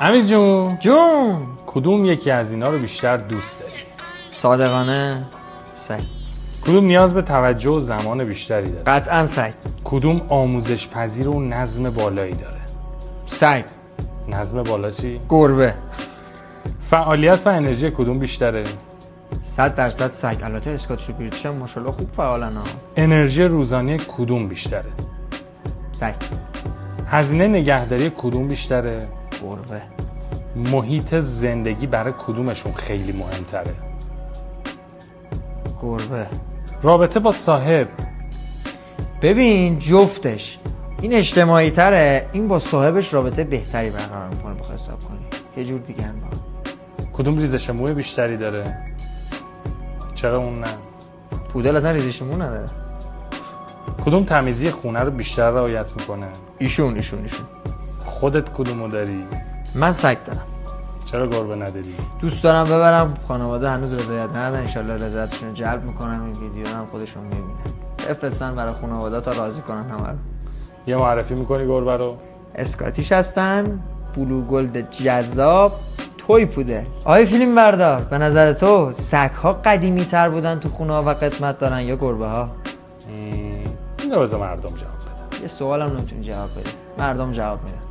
امیر جون کدوم یکی از اینا رو بیشتر دوست داری؟ صادقانه سگ. کدوم نیاز به توجه و زمان بیشتری داره؟ قطعا سگ. کدوم آموزش پذیر و نظم بالایی داره؟ سگ. نظم بالا چی؟ گربه. فعالیت و انرژی کدوم بیشتره؟ 100% سگ. البته اسکاتش و بریتیش هم ماشاءالله خوب فعالن ها. انرژی روزانه کدوم بیشتره؟ سگ. هزینه نگهداری کدوم بیشتره؟ گربه. محیط زندگی برای کدومشون خیلی مهمتره؟ گربه. رابطه با صاحب. ببین جفتش این اجتماعی تره، این با صاحبش رابطه بهتری برقرار میکنه بخواه حساب کنی. یه جور دیگه هم با کدوم ریزش موی بیشتری داره؟ چرا اون نه؟ پودل اصلا ریزش مو نداره. کدوم تمیزی خونه رو بیشتر رعایت میکنه؟ ایشون. خودت کدومو داری؟ من سگ دارم. چرا گربه نداری؟ دوست دارم ببرم، خانواده هنوز رضایت ندادن، انشالله رضایتشون رو جلب میکنم، این ویدیو رو هم خودشون میبینن، بفرستن برای خانواده تا راضی کنن همه رو. یه معرفی میکنی گربه رو؟ اسکاتیش هستن، بلو گلد جذاب، توی پودل. آیا فیلم بردار، به نظر تو سگ ها قدیمی تر بودن تو خونه ها و قدمت دارن یا گربه ها؟ اینو بذار مردم جواب بدن. یه سوالم نمیتونی جواب بده، مردم جواب میدن.